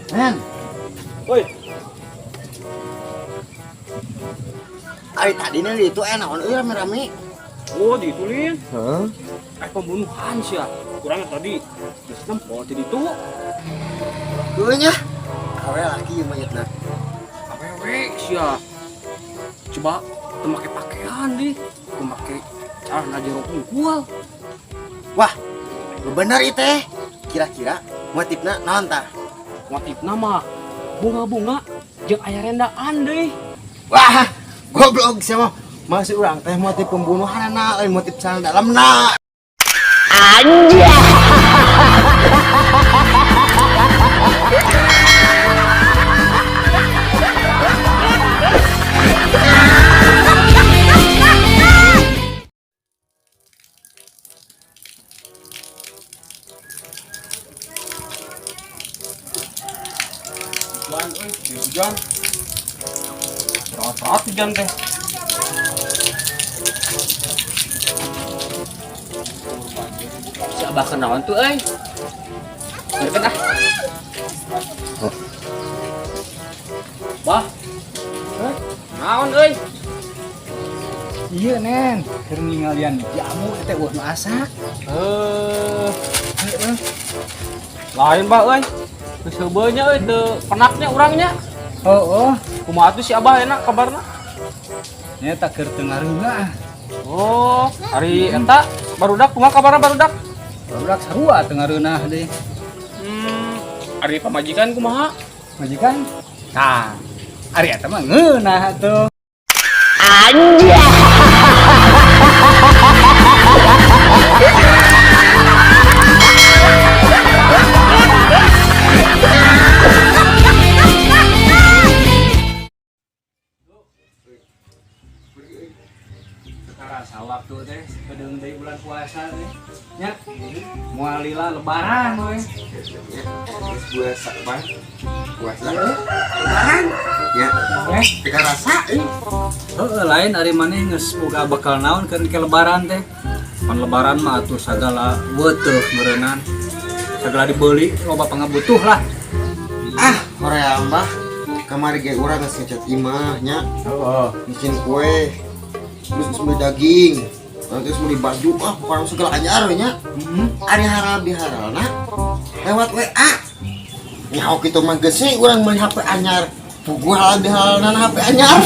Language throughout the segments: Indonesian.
Men, Woi, ari tadi nih itu enak, rame-rame. oh ditulis. Hah? Pembunuhan sih ya. Kurangnya tadi. Terus nempel jadi itu. Nya, awe lagi yang mayatna. Awewe sih ya. Coba memakai pakaian deh. Memakai celana jeruk unggul. Wah, bener itu. Kira-kira motifna naon tah? Motif nama bunga-bunga jeung aya rendaan deh. Wah, goblok sih mah. Masih urang teh motif pembunuhan lain motif celana dalamna. Hujan, hujan. Terat-terat hujan teh. Si abah kenaon tuh, Ngerti ah. Bah. Naon, Iya nen, keur ningalian jamu teh buat masak. Lain bah, Geus heubeulnya teu penaknya urangnya. Oh, Kumaha tuh si abah enak kabarna? nya tak keur teu ngareuna. Oh, hari eta barudak kumaha kabarna barudak? Barudak sarua teu ngareuna deui. Ari pamajikan kumaha? Majikan? Tah, ari eta mah ngeunah atuh. Sekarang salap tuh teh, kedeung deui bulan puasa teh. Nya, moal lila lebaran we. Puasa bang, puasa. Lebaran, ya. Teka rasa, Heeh, lain ari maneh geus boga bekal naon keur ke lebaran teh. Pan lebaran mah atuh sagala beutuh meureunnan. Sagala dibeli loba pangabutuh lah. Korea mbah. Kamari ge urang geus ngecat imah nya. Heeh. Bikin kue, terus beli daging, terus beli baju, pokoknya segala anyar nya. Ari halal bihalal lewat WA. Nyaho kitu mah geus sih urang beli HP anyar. Tugu halal bihalal HP anyar.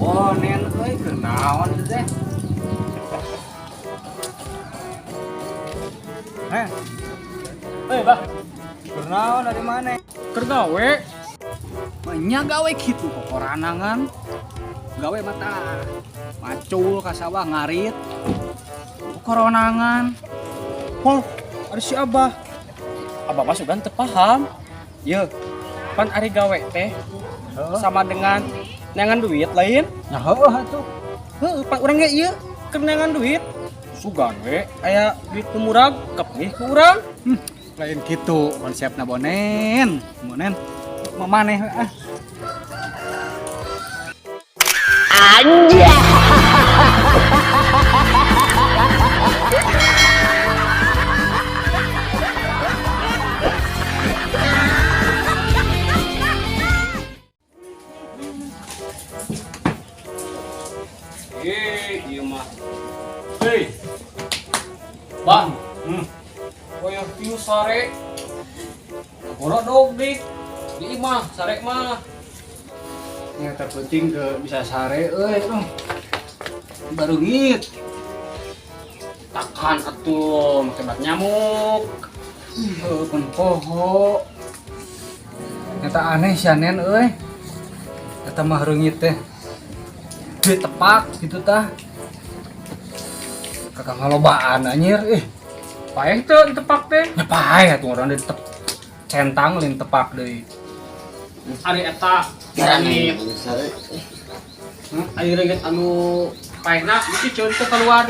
Oh, nen euy keur naon ieu teh? Heh. Bah. Keur naon dari mana? Keur gawe. Nya gawe kitu kokoranangan. Gawe mata macul ka sawah ngarit. Kokoranangan. Oh, ada si abah. Abah mah sugan teu paham. Ye, pan ari gawe teh sama dengan neangan duit lain. Nya heueuh atuh. Heeh, pan urang ge ieu keur neangan duit. Sugan we aya duit nu murag kepih ku urang. Lain kitu konsepna bonen. Bonen maneh ah. Ieu mah. Hei. Bang. Koyo piu sare. Ora dog dik. Di imah sare mah. Yang terpenting ke bisa sare baru git. Takan atuh make bat nyamuk. Pun poho. Eta aneh sianen Eta mah reungit teh. Duit tepak gitu tah. Kakang halobaan anjir Paeh teu ditepak teh. nya paeh atuh urang centang lin tepak deui. Ari eta Garani. granit. Ari reget anu paehna mesti ceun teu keluar.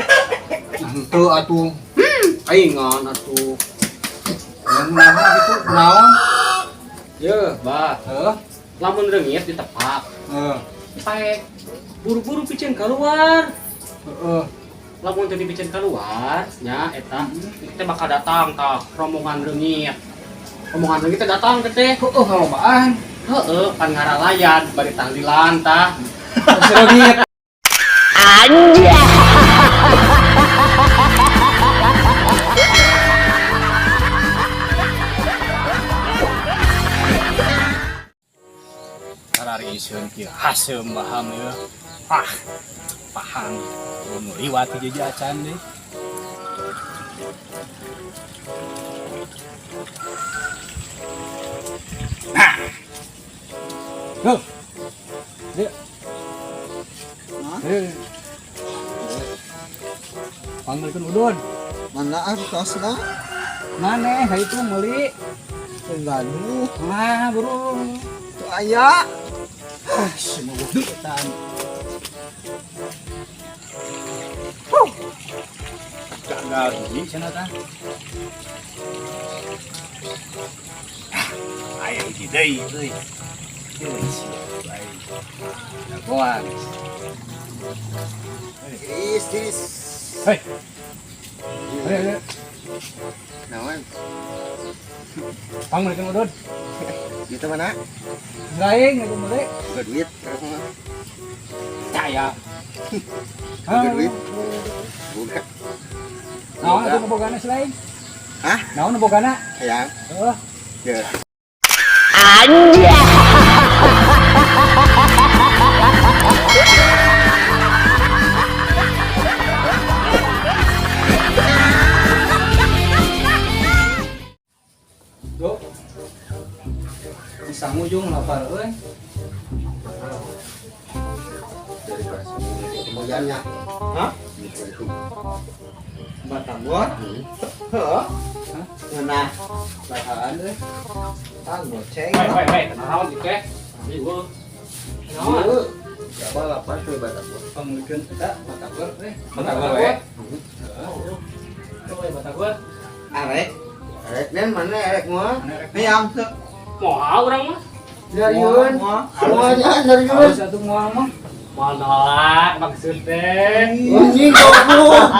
Henteu atuh. Aingan atuh. Yang naha gitu naon? Ye, bah, Heuh. lamun reungit ditepak. Heeh. Paeh buru-buru piceun keluar. Heeh. Lamun teu dipicen keluar nya eta kita bakal datang tah rombongan reungit. Rombongan reungit teh datang teh. Heuh halobaan. Heeh, pan ngaralayan bari tahlilan tah. Reungit. Karari iseun kieu haseum baham ieu. Paham. Nu liwat ti jajan deui. Go. Dia. Panggilkeun udun. Mana tasna? Maneh itu meuli. Gaduh, Burung. tu aya. Semua dutan. Gagal di sana tah. Aya hiji deui euy. Jagoan. Tiris. Hei. Hei. Naon? Panggilkeun udun. Gitu mana? Lain aku meuli. Buka duit. Caya. Buka duit. Buka. Naon atuh ngebogana selain? Hah? Naon ngebogana? Sayang. Heuh. Ya. Go. Bisa ngujung lapar euy. Dari kelas. Kemudiannya. Hah? Itu. Batagor? Heeh. Hah? Mana? Bataan euy. Tang goceng. Baik, kenaon ieu teh? Ieu. Kenaon? Coba lapar tuh batagor. Pamulikeun eta batagor euy. Batagor we. Coba batagor. Arek. Arek nen mana arek mah? Mana arek? Hayam teu. Moal urang mah. Dariun. Moal. Semuanya dariun. Harus satu moal mah. Moal nolak maksud teh. Anjing goblok.